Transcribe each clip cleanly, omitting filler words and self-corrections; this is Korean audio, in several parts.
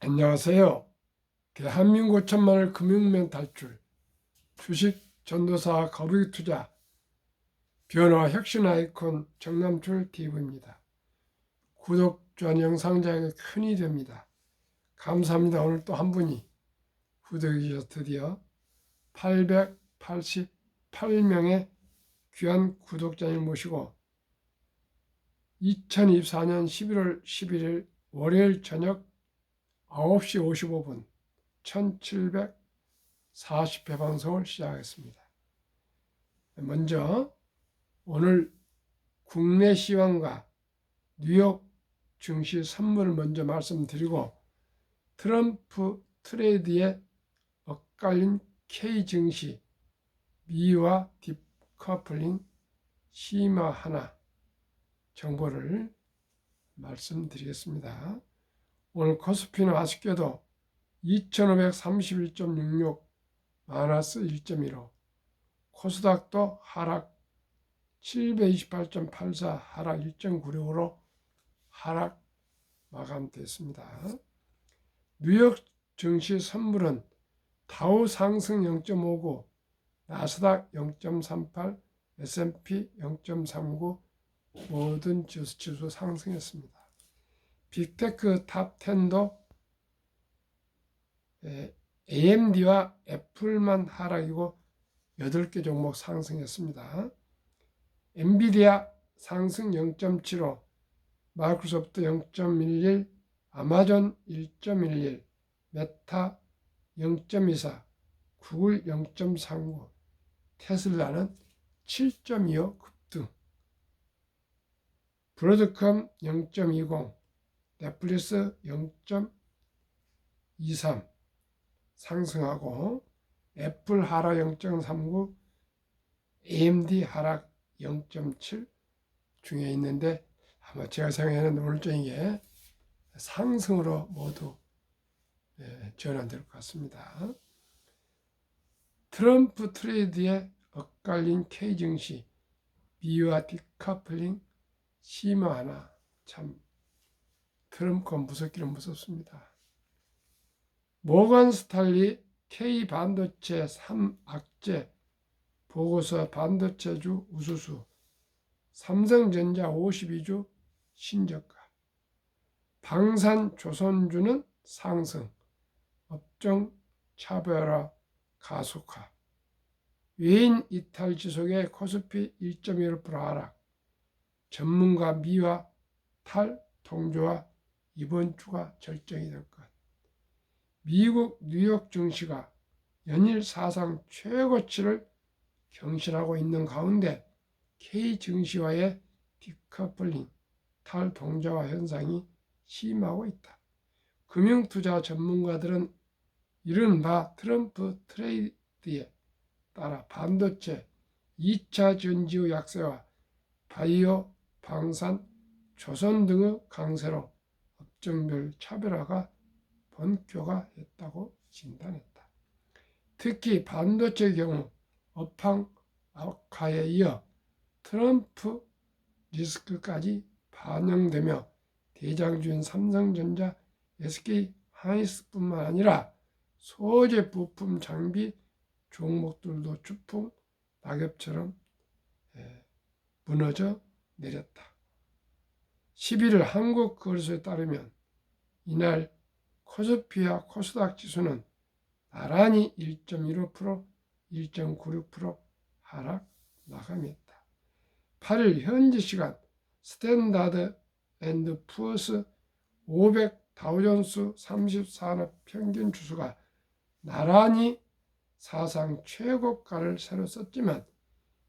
안녕하세요. 대한민국 천만을 금융면 탈출, 주식 전도사 거북이 투자, 변화 혁신 아이콘 정남출 TV입니다. 구독, 좋아요 영상 자극에 큰이 됩니다. 감사합니다. 오늘 또 한 분이 구독해 주셔서 드디어 888명의 귀한 구독자를 모시고 2024년 11월 11일 월요일 저녁 9시 55분 1740회 방송을 시작하겠습니다. 먼저 오늘 국내 시황과 뉴욕 증시 선물을 먼저 말씀드리고 트럼프 트레이드에 엇갈린 K 증시 미와 디커플링 심화하나 정보를 말씀드리겠습니다. 오늘 코스피는 아쉽게도 2531.66 마이너스 1.15, 코스닥도 하락 728.84 하락 1.96으로 하락 마감됐습니다. 뉴욕 증시 선물은 다우 상승 0.59, 나스닥 0.38, S&P 0.39 모든 지수 상승했습니다. 빅테크 탑 10도 AMD와 애플만 하락이고 8개 종목 상승했습니다. 엔비디아 상승 0.75, 마이크로소프트 0.11, 아마존 1.11, 메타 0.24, 구글 0.39, 테슬라는 7.25 급등, 브로드컴 0.20, 넷플릭스 0.23 상승하고 애플 하락 0.39, AMD 하락 0.7 중에 있는데 아마 제가 생각하는 오늘 저녁에 상승으로 모두 전환될 것 같습니다. 트럼프 트레이드에 엇갈린 K 증시 미와 디커플링 심화하나 참 트럼프가 무섭기는 무섭습니다. 모건 스탈리 K 반도체 3악재 보고서 반도체주 우수수, 삼성전자 52주 신저가, 방산 조선주는 상승, 업종 차별화 가속화, 외인 이탈 지속의 코스피 1.15% 하락, 전문가 미와 탈 동조와 이번 주가 결정이 될 것. 미국 뉴욕 증시가 연일 사상 최고치를 경신하고 있는 가운데 K 증시와의 디커플링, 탈동조화 현상이 심하고 있다. 금융투자 전문가들은 이른바 트럼프 트레이드에 따라 반도체, 2차 전지의 약세와 바이오, 방산, 조선 등의 강세로 업종별 차별화가 본격화했다고 진단했다. 특히 반도체의 경우 업황 악화에 이어 트럼프 리스크까지 반영되며 대장주인 삼성전자, SK 하이닉스뿐만 아니라 소재 부품 장비 종목들도 추풍 낙엽처럼 무너져 내렸다. 11일 한국거래소에 따르면 이날 코스피와 코스닥 지수는 나란히 1.15%, 1.96% 하락 마감했다. 8일 현지 시간 스탠다드 앤드 푸어스 500 다우존스 30산업 평균 지수가 나란히 사상 최고가를 새로 썼지만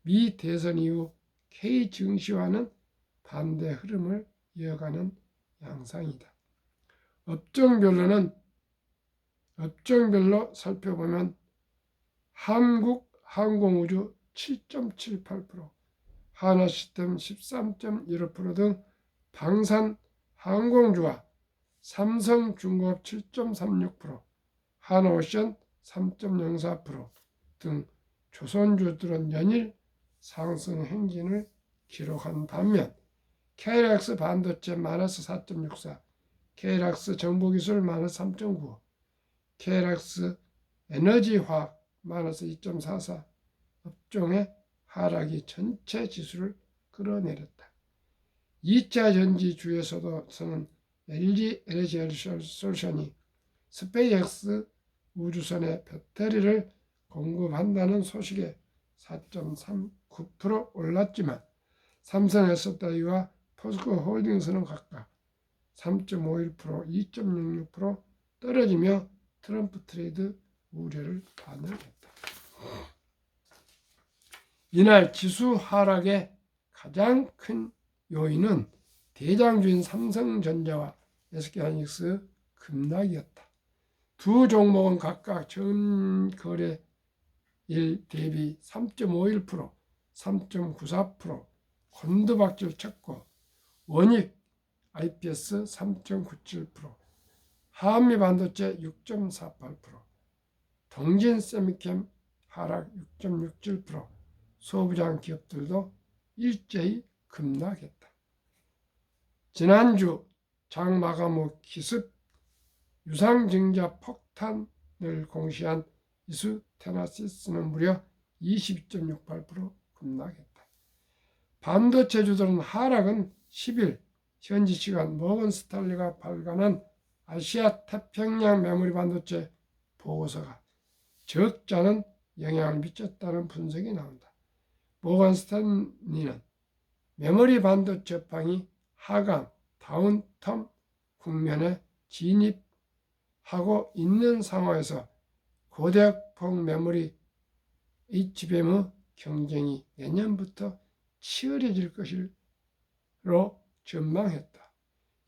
미 대선 이후 K 증시와는 반대 흐름을 이어가는 양상이다. 업종별로 살펴보면 한국 항공우주 7.78%, 하나시스템 13.15% 등 방산 항공주와 삼성중공업 7.36%, 하나오션 3.04% 등 조선주들은 연일 상승 행진을 기록한 반면 KLX 반도체 마이너스 4.64, KLX 정보기술 마이너스 3.95, KLX 에너지화학 마이너스 2.44, 업종의 하락이 전체 지수를 끌어내렸다. 2차 전지주에서는 LG 에너지 솔루션이 스페이스X 우주선에 배터리를 공급한다는 소식에 4.39% 올랐지만 삼성 SDI와 포스코 홀딩스는 각각 3.51%, 2.66% 떨어지며 트럼프 트레이드 우려를 반영했다. 이날 지수 하락의 가장 큰 요인은 대장주인 삼성전자와 SK하이닉스 급락이었다. 두 종목은 각각 전 거래일 대비 3.51%, 3.94% 곤두박질 쳤고 원익 IPS 3.97%, 한미반도체 6.48%, 동진세미캠 하락 6.67%, 소부장 기업들도 일제히 급락했다. 지난주 장 마감 후 기습 유상증자 폭탄을 공시한 이수테나시스는 무려 22.68% 급락했다. 반도체주들은 하락은 10일 현지 시간 모건 스탠리가 발간한 아시아 태평양 메모리 반도체 보고서가 적자는 영향을 미쳤다는 분석이 나온다. 모건 스탠리는 메모리 반도체 업황이 하강, 다운텀 국면에 진입하고 있는 상황에서 고대역폭 메모리 HBM의 경쟁이 내년부터 치열해질 것으로 전망했다.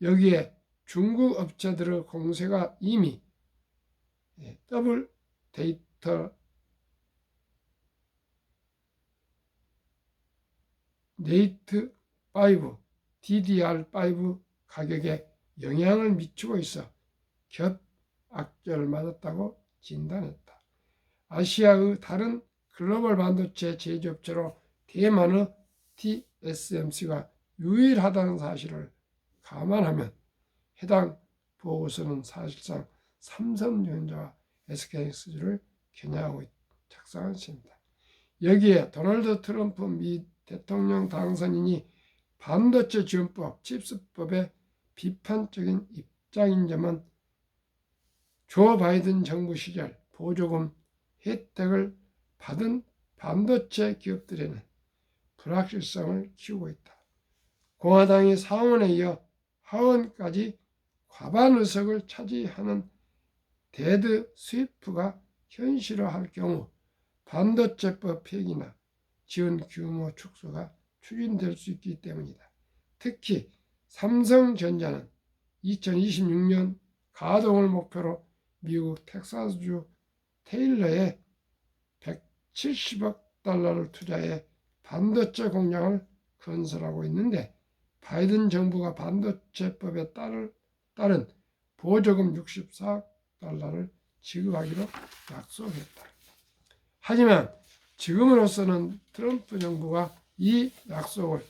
여기에 중국 업체들의 공세가 이미 더블 네이트 5, DDR5 가격에 영향을 미치고 있어 겹악재를 맞았다고 진단했다. 아시아의 다른 글로벌 반도체 제조업체로 대만의 TSMC가 유일하다는 사실을 감안하면 해당 보고서는 사실상 삼성전자와 SK하이닉스를 겨냥하고 작성한 것입니다. 여기에 도널드 트럼프 미 대통령 당선인이 반도체 지원법, 칩스법에 비판적인 입장인 점은 조 바이든 정부 시절 보조금 혜택을 받은 반도체 기업들에는 불확실성을 키우고 있다. 공화당이 상원에 이어 하원까지 과반 의석을 차지하는 데드 스위프가 현실화할 경우 반도체법 폐기나 지원 규모 축소가 추진될 수 있기 때문이다. 특히 삼성전자는 2026년 가동을 목표로 미국 텍사스주 테일러에 170억 달러를 투자해 반도체 공장을 건설하고 있는데 바이든 정부가 반도체법에 따른 보조금 64억 달러를 지급하기로 약속했다. 하지만 지금으로서는 트럼프 정부가 이 약속을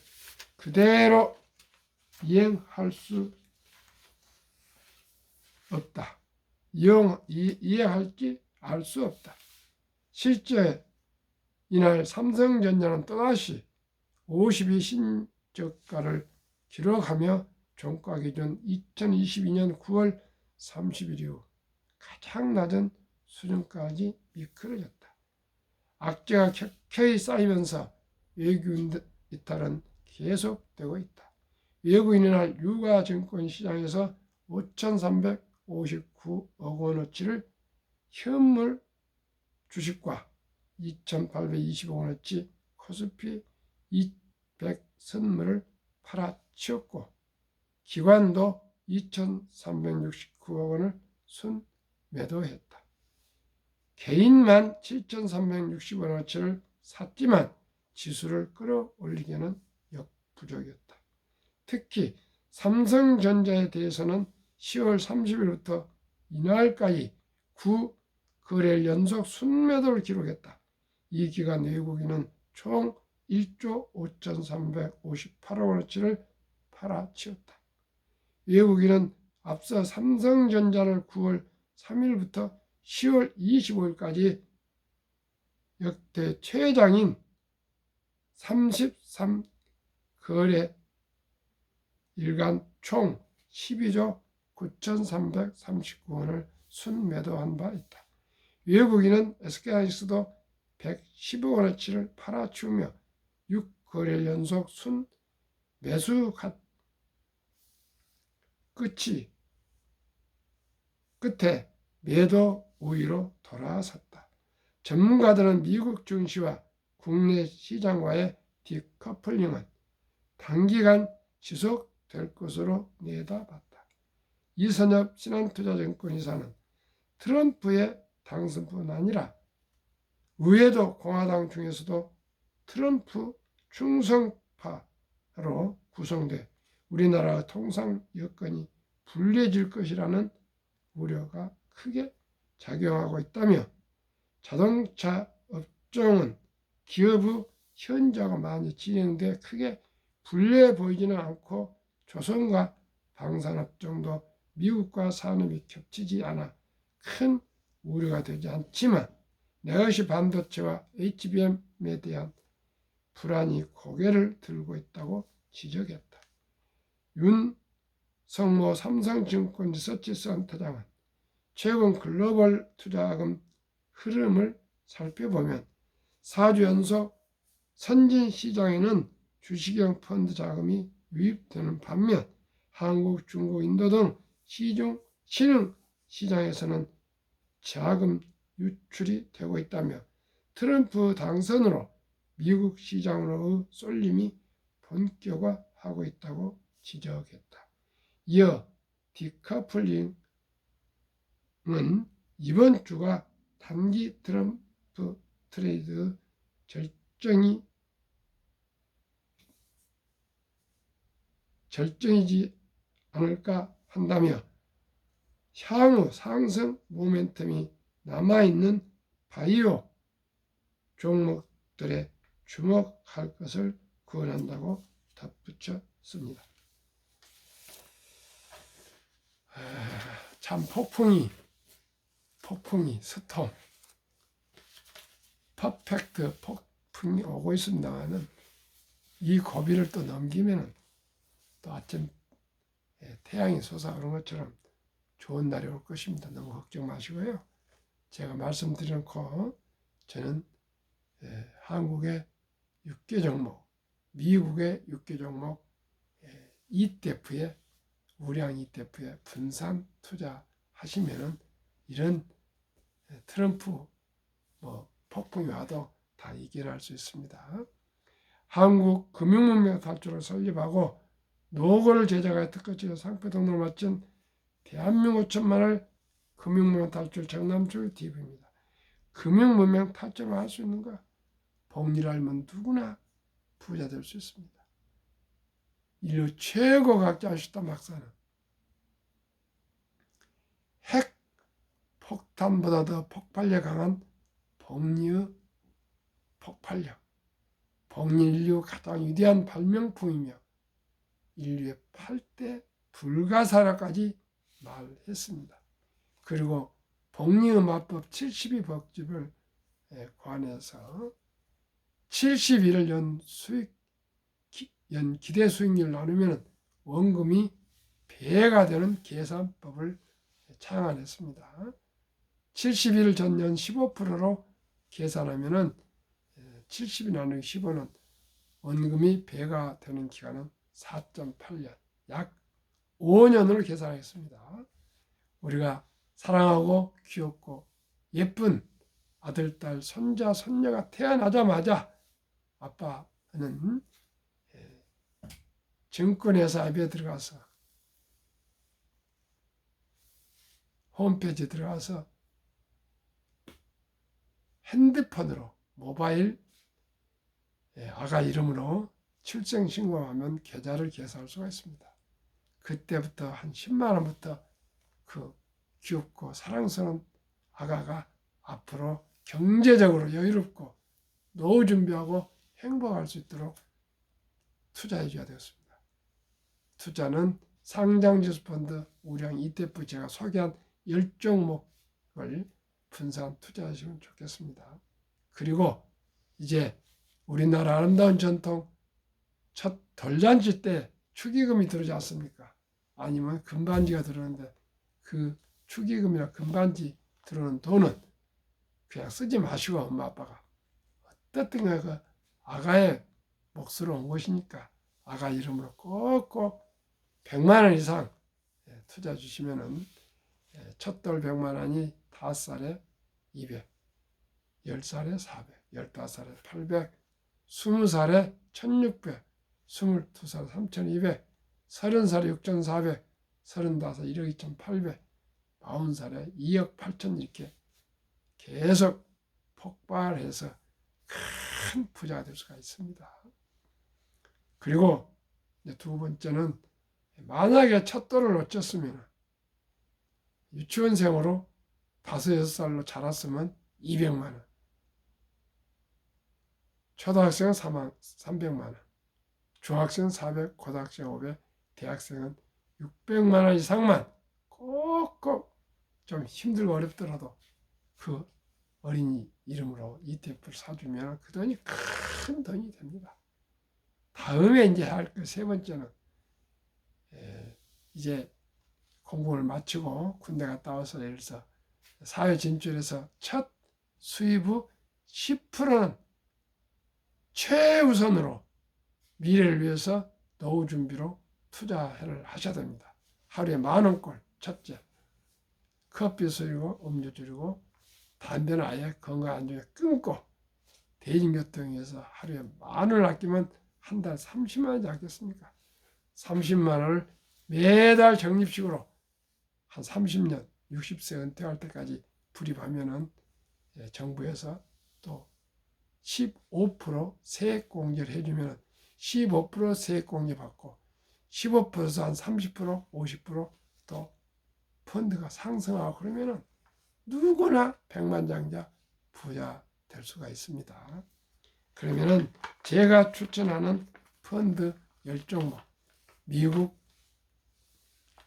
그대로 이행할 수 없다. 이해할지 알 수 없다. 실제 이날 삼성전자는 또다시 52 신저가를 기록하며 종가 기준 2022년 9월 30일 이후 가장 낮은 수준까지 미끄러졌다. 악재가 켜켜이 쌓이면서 외국인 이탈은 계속되고 있다. 외국인은 날 유가증권 시장에서 5,359억 원어치를 현물 주식과 2,825억 원어치 코스피 200 선물을 팔아치웠고 기관도 2,369억 원을 순매도했다. 개인만 7,360억 원어치를 샀지만 지수를 끌어올리기에는 역부족이었다. 특히 삼성전자에 대해서는 10월 30일부터 이날까지 9거래일 연속 순매도를 기록했다. 이 기간 외국인은 총 1조 5,358억 원어치를 팔아치웠다. 외국인은 앞서 삼성전자를 9월 3일부터 10월 25일까지 역대 최장인 33거래 일간 총 12조 9,339원을 순매도한 바 있다. 외국인은 SK하이닉스도 115원어치를 팔아치우며 6거래일 연속 순매수 끝에 매도 우위로 돌아섰다. 전문가들은 미국 증시와 국내 시장과의 디커플링은 단기간 지속될 것으로 내다봤다. 이선엽 신한투자증권 이사는 트럼프의 당선뿐 아니라 의회도 공화당 중에서도 트럼프 충성파로 구성돼 우리나라 통상 여건이 불리해질 것이라는 우려가 크게 작용하고 있다며 자동차 업종은 기업의 현저가 많이 진행돼 크게 불리해 보이지는 않고 조선과 방산업종도 미국과 산업이 겹치지 않아 큰 우려가 되지 않지만 내것이 반도체와 HBM에 대한 불안이 고개를 들고 있다고 지적했다. 윤성모 삼성증권 리서치센터장은 최근 글로벌 투자자금 흐름을 살펴보면 4주 연속 선진 시장에는 주식형 펀드 자금이 유입되는 반면 한국, 중국, 인도 등 신흥 시장에서는 자금 유출이 되고 있다며 트럼프 당선으로 미국 시장으로의 쏠림이 본격화하고 있다고 지적했다. 이어 디커플링은 이번 주가 단기 트럼프 트레이드 절정이지 않을까 한다며 향후 상승 모멘텀이 남아있는 바이오 종목들에 주목할 것을 권한다고 덧붙였습니다. 참 폭풍이 스톰 퍼펙트 폭풍이 오고 있습니다만은 이 고비를 또 넘기면은 또 아침 태양이 솟아오르는 것처럼 좋은 날이 올 것입니다. 너무 걱정 마시고요. 제가 말씀드려놓고 저는 한국의 6개 종목, 미국의 6개 종목 ETF에 우량 ETF에 분산 투자하시면은 이런 트럼프 폭풍이 와도 다 이겨낼 수 있습니다. 한국 금융문명 탈출을 설립하고 노고를 제작하여 특허지에 상표 등록을 마친 대한민국 5천만을 금융문명 탈출 정남출 TV입니다. 금융문명 탈출을 할 수 있는가? 복리를 알면 누구나 부자 될 수 있습니다. 인류 최고 과학자이시다 박사는 핵 폭탄보다 더 폭발력 강한 복리의 폭발력, 복리 인류 가장 위대한 발명품이며 인류의 8대 불가사라까지 말했습니다. 그리고 복리의 마법 72법집을 관해서 71을 연 기대 수익률 나누면 원금이 배가 되는 계산법을 창안했습니다. 71을 전년 15%로 계산하면 70이 나누기 15는 원금이 배가 되는 기간은 4.8년, 약 5년으로 계산하겠습니다. 우리가 사랑하고 귀엽고 예쁜 아들, 딸, 손자, 손녀가 태어나자마자 아빠는 증권회사 앱에 들어가서 홈페이지 들어가서 핸드폰으로 모바일 아가 이름으로 출생신고하면 계좌를 개설할 수가 있습니다. 그때부터 한 10만 원부터 그 귀엽고 사랑스러운 아가가 앞으로 경제적으로 여유롭고 노후 준비하고 행복할 수 있도록 투자해 줘야 되겠습니다. 투자는 상장지수 펀드 우량 ETF 제가 소개한 10종목을 분산 투자하시면 좋겠습니다. 그리고 이제 우리나라 아름다운 전통 첫 돌잔치 때 축의금이 들어오지 않습니까? 아니면 금반지가 들어오는데 그 축의금이나 금반지 들어오는 돈은 그냥 쓰지 마시고 엄마 아빠가 어떻든 그 아가의 몫으로 온 것이니까 아가 이름으로 꼭꼭 100만 원 이상 투자 주시면은 첫 돌 100만 원이 5살에 200, 10살에 400, 15살에 800, 20살에 1600, 22살에 3200, 30살에 6400, 35살에 1억 2800, 40살에 2억 8천 이렇게 계속 폭발해서 큰 부자가 될 수가 있습니다. 그리고 두 번째는 만약에 첫 돌을 놓쳤으면 유치원생으로 5, 6살로 자랐으면 200만 원, 초등학생은 300만 원, 중학생은 400, 고등학생 500, 대학생은 600만 원 이상만 꼭꼭 좀 힘들고 어렵더라도 그 어린이 이름으로 ETF를 사주면 그 돈이 큰 돈이 됩니다. 다음에 이제 할 그 세 번째는 이제 공부를 마치고 군대 갔다 와서 예를 들어서 사회 진출해서 첫 수입 후 10%는 최우선으로 미래를 위해서 노후 준비로 투자를 하셔야 됩니다. 하루에 10,000원꼴 첫째, 커피 줄이고 음료 줄이고 담배는 아예 건강 안 좋게 끊고 대중교통에서 하루에 10,000원을 아끼면 한 달 30만 원이지 않겠습니까? 30만 원을 매달 적립식으로 한 30년, 60세 은퇴할 때까지 불입하면은 정부에서 또 15% 세액공제를 해주면 15% 세액공제 받고 15%에서 한 30%, 50%또 펀드가 상승하고 그러면은 누구나 백만장자 부자 될 수가 있습니다. 그러면은 제가 추천하는 펀드 10종목, 미국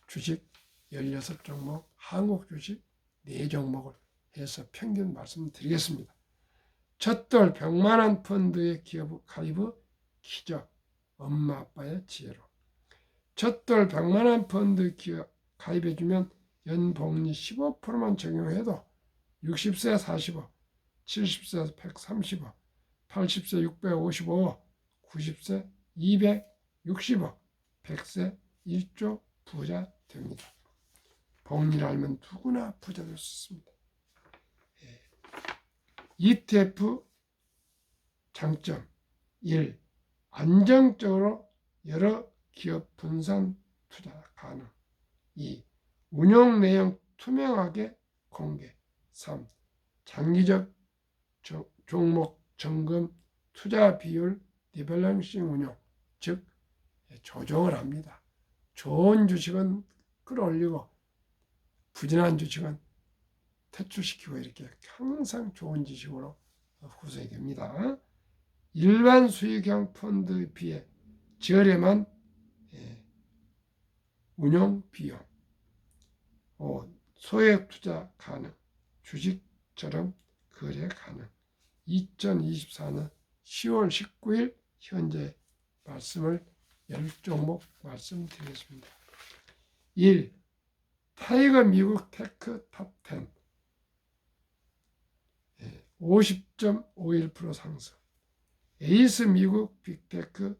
주식 16종목, 한국 주식 4종목을 해서 평균 말씀드리겠습니다. 첫돌 100만 원 펀드의 기업 가입의 기적, 엄마 아빠의 지혜로. 첫돌 100만 원 펀드 기업 가입해주면 연복리 15%만 적용해도 60세 45, 70세 135, 80세 655, 90세 265, 100세 1조 부자 됩니다. 복리를 알면 누구나 부자 될 수 있습니다. ETF 장점 1. 안정적으로 여러 기업 분산 투자 가능. 2. 운용 내용 투명하게 공개. 3. 장기적 종목 점검 투자 비율 리밸런싱 운용, 즉 조정을 합니다. 좋은 주식은 끌어올리고 부진한 주식은 퇴출시키고 이렇게 항상 좋은 지식으로 구성이 됩니다. 일반 수익형 펀드에 비해 저렴한 운용 비용, 소액 투자 가능, 주식처럼 거래 가능. 2024년 10월 19일 현재 말씀을 10종목 말씀드리겠습니다. 1. 타이거 미국 테크 탑10 50.51% 상승. 에이스 미국 빅테크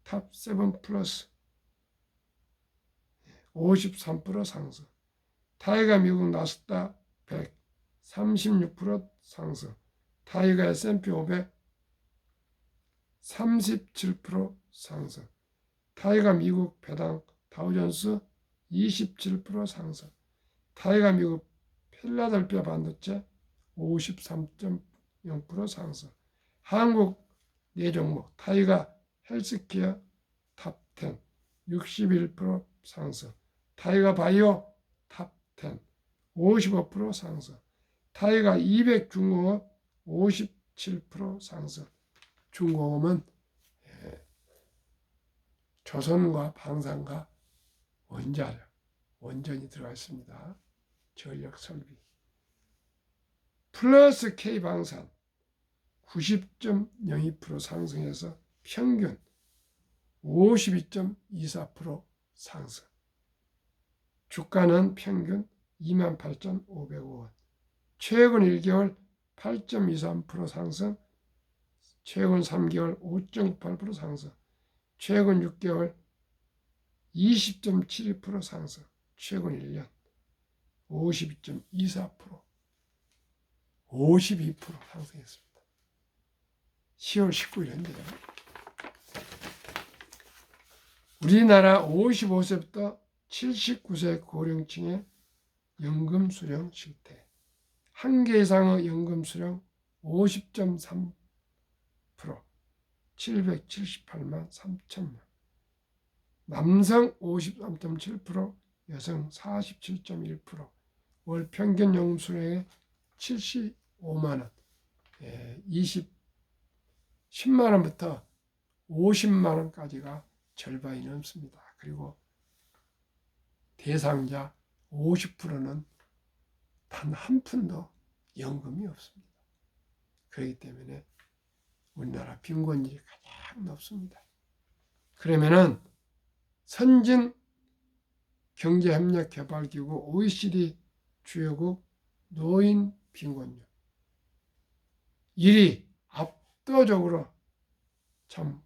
탑7 플러스 53% 상승. 타이거 미국 나스닥 100 36% 상승. 타이거 S&P 500 37% 상승. 타이거 미국 배당 다우존스 27% 상승. 타이거 미국 필라델피아 반도체 53.0% 상승. 한국 4종목 타이거 헬스케어 탑10 61% 상승. 타이거 바이오 탑10 55% 상승. 타이거 200 중공업 57% 상승. 중공업은 조선과 방산과 원전이 들어가 있습니다. 전력 설비. 플러스 K방산 90.02% 상승해서 평균 52.24% 상승. 주가는 평균 28,505원. 최근 1개월 8.23% 상승, 최근 3개월 5.98% 상승, 최근 6개월 20.72% 상승, 최근 1년 52.24%, 52% 상승했습니다. 10월 19일인데요. 우리나라 55세부터 79세 고령층의 연금 수령 실태. 한 개 이상의 연금 수령 50.3%, 778만 3천명. 남성 53.7%, 여성 47.1%. 월 평균 연금 수령액 75만 원. 10만 원부터 50만 원까지가 절반이 넘습니다. 그리고 대상자 50%는 단 한 푼도 연금이 없습니다. 그렇기 때문에 우리나라 빈곤율이 가장 높습니다. 그러면은 선진 경제협력개발기구 OECD 주요국 노인 빈곤율 1위 압도적으로 참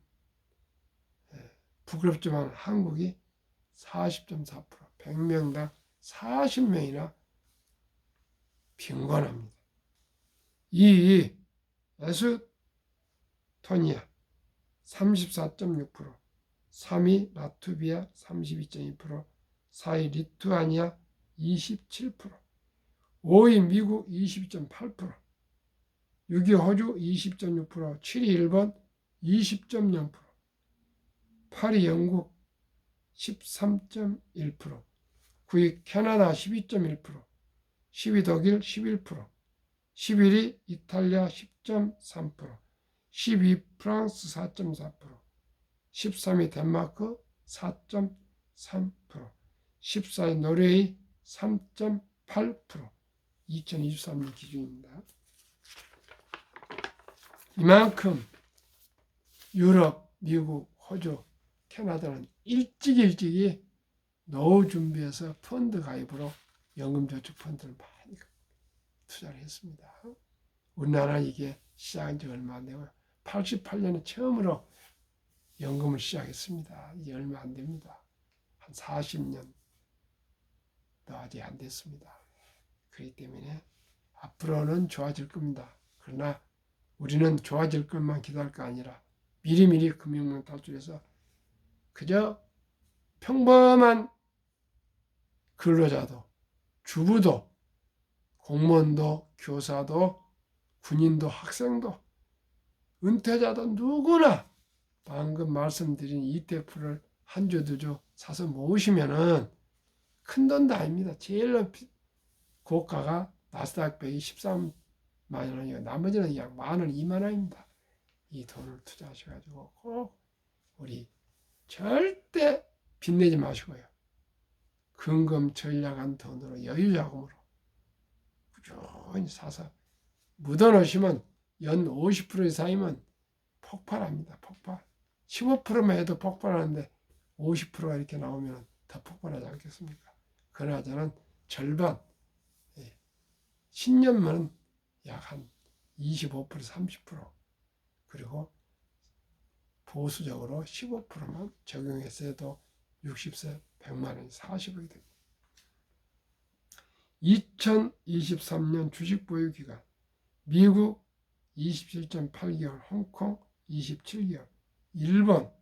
부끄럽지만 한국이 40.4%, 100명당 40명이나 빈곤합니다. 2위 에스토니아 34.6%, 3위 라트비아 32.2%, 4위 리투아니아 27%, 5위 미국 22.8%, 6위 호주 20.6%, 7위 일본 20.0%, 8위 영국 13.1%, 9위 캐나다 12.1%, 10위 독일 11%, 11위 이탈리아 10.3%, 12위 프랑스 4.4%, 13위 덴마크 4.3%, 14위 노르웨이 3.8%, 2023년 기준입니다. 이만큼 유럽, 미국, 호주, 캐나다는 일찍이 노후 준비해서 펀드 가입으로 연금저축펀드를 많이 투자를 했습니다. 우리나라는 이게 시작한 지 얼마 안 되고요. 88년에 처음으로 연금을 시작했습니다. 이제 얼마 안 됩니다. 한 40년도 아직 안 됐습니다. 그렇기 때문에 앞으로는 좋아질 겁니다. 그러나 우리는 좋아질 것만 기다릴 거 아니라 미리미리 금융망 탈출해서 그저 평범한 근로자도, 주부도, 공무원도, 교사도, 군인도, 학생도, 은퇴자도 누구나 방금 말씀드린 ETF를 한 주, 두 주 사서 모으시면은 큰 돈도 아닙니다. 제일 높이 고가가 나스닥 123만 원이고 나머지는 그냥 만 원, 2만 원입니다. 이 돈을 투자하셔가지고 꼭 우리 절대 빚내지 마시고요. 근금 전략한 돈으로 여유자금으로 꾸준히 사서 묻어놓으시면 연 50% 이상이면 폭발합니다. 폭발. 15%만 해도 폭발하는데 50%가 이렇게 나오면 더 폭발하지 않겠습니까? 그나저나 절반, 10년만 약 한 25%, 30% 그리고 보수적으로 15%만 적용했어도 60세 100만 원이 40억이 됩니다. 2023년 주식 보유 기간 미국 27.8개월, 홍콩 27개월, 일본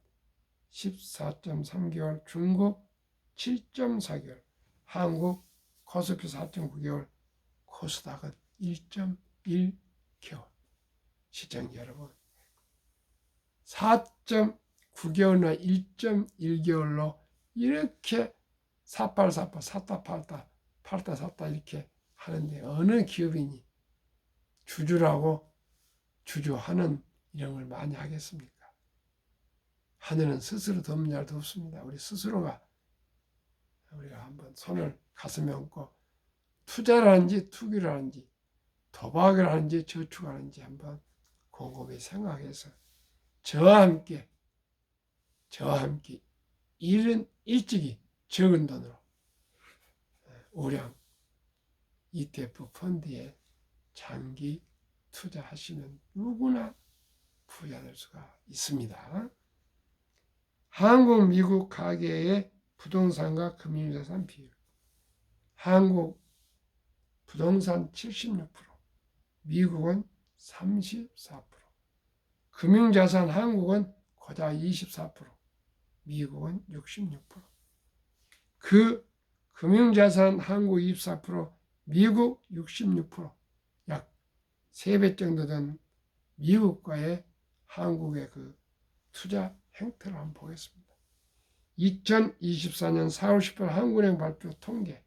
14.3개월, 중국 7.4개월, 한국 코스피 4.9개월, 코스닥은 1.1개월. 시청자 여러분 4.9개월이나 1.1개월로 이렇게 사팔사팔 샀다 팔다 팔다 샀다 이렇게 하는데 어느 기업인이 주주라고 주주하는 이런 걸 많이 하겠습니까? 하늘은 스스로 돕는 자도 없습니다. 우리 스스로가 우리가 한번 손을 가슴에 얹고 투자를 하는지 투기를 하는지 도박을 하는지 저축을 하는지 한번 곰곰이 생각해서 저와 함께 일찍이 적은 돈으로 우량 ETF 펀드에 장기 투자하시면 누구나 부자 될 수가 있습니다. 한국, 미국 가계의 부동산과 금융자산 비율. 한국 부동산 76%, 미국은 34%. 금융자산 한국은 고작 24%, 미국은 66%. 그 금융자산 한국 24%, 미국 66%, 약 3배 정도 된 미국과의 한국의 그 투자 행태를 한번 보겠습니다. 2024년 4월 10일 한국은행 발표 통계,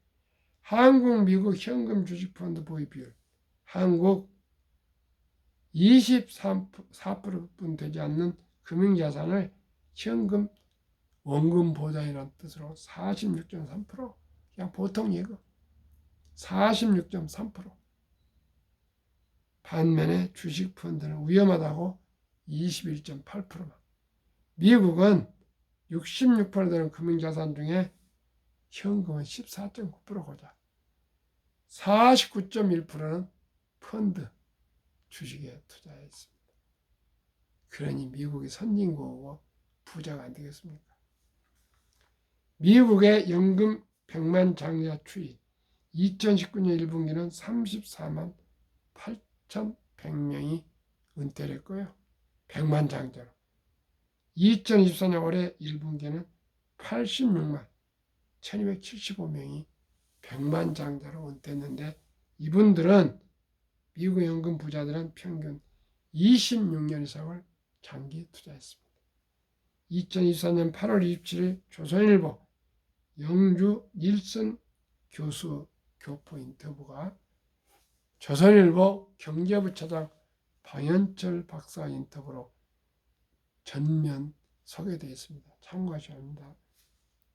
한국, 미국 현금 주식펀드 보유 비율, 한국 24%분 되지 않는 금융자산을 현금, 원금 보장이라는 뜻으로 46.3%, 그냥 보통 예금 46.3%. 반면에 주식펀드는 위험하다고 21.8%만. 미국은 66% 되는 금융자산 중에 현금은 14.9% 고작 49.1%는 펀드, 주식에 투자해 있습니다. 그러니 미국이 선진국이고 부자가 안 되겠습니까? 미국의 연금 100만 장자 추이 2019년 1분기는 34만 8,100명이 은퇴를 했고요. 100만 장자로. 2024년 올해 1분기는 86만 1275명이 100만 장자로 은퇴했는데 이분들은 미국 연금 부자들은 평균 26년 이상을 장기 투자했습니다. 2024년 8월 27일 조선일보 영주 닐슨 교수 교포 인터뷰가 조선일보 경제부차장 방현철 박사 인터뷰로 전면 소개되어 있습니다. 참고하셔야 합니다.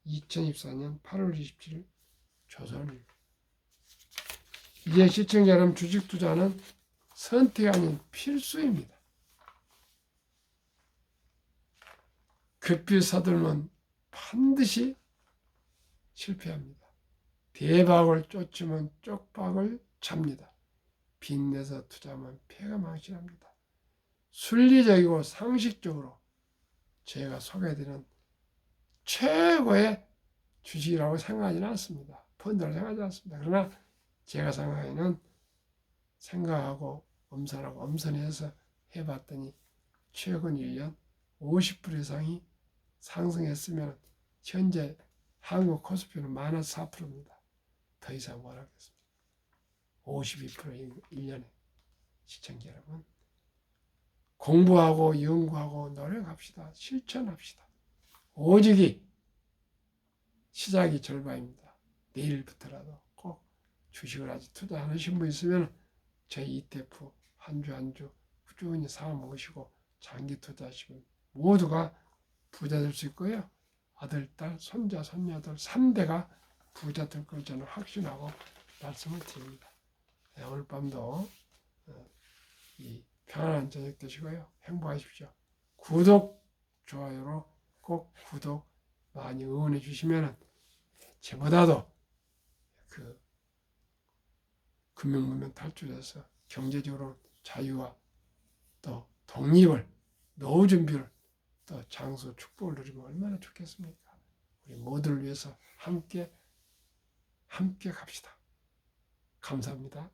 2024년 8월 27일 조선일보. 이제 시청자 여러분, 주식 투자는 선택이 아닌 필수입니다. 급히 서둘면 반드시 실패합니다. 대박을 쫓으면 쪽박을 잡니다. 빚내서 투자하면 폐가 망신합니다. 순리적이고 상식적으로 제가 소개해드리는 최고의 주식이라고 생각하지는 않습니다. 펀드라고 생각하지 않습니다. 그러나 제가 생각하고 엄선해서 해봤더니 최근 1년 50% 이상이 상승했으면 현재 한국 코스피는 마이너스 4%입니다. 더 이상 뭘 하겠습니까? 52% 1년에. 시청자 여러분, 공부하고 연구하고 노력합시다. 실천합시다. 오직이 시작이 절반입니다. 내일부터라도 꼭 주식을 아직 투자 안 하신 분 있으면 저희 ETF 한 주 한 주 꾸준히 사아 먹으시고 장기 투자하시면 모두가 부자 될 수 있고요. 아들, 딸, 손자, 손녀들 3대가 부자 될 걸 저는 확신하고 말씀을 드립니다. 네, 오늘 밤도 이 편안한 저녁 되시고요. 행복하십시오. 구독, 좋아요로 꼭 구독 많이 응원해 주시면 저보다도 그 금융문명 탈출해서 경제적으로 자유와 또 독립을, 노후 준비를, 또 장수 축복을 누리면 얼마나 좋겠습니까? 우리 모두를 위해서 함께 갑시다. 감사합니다.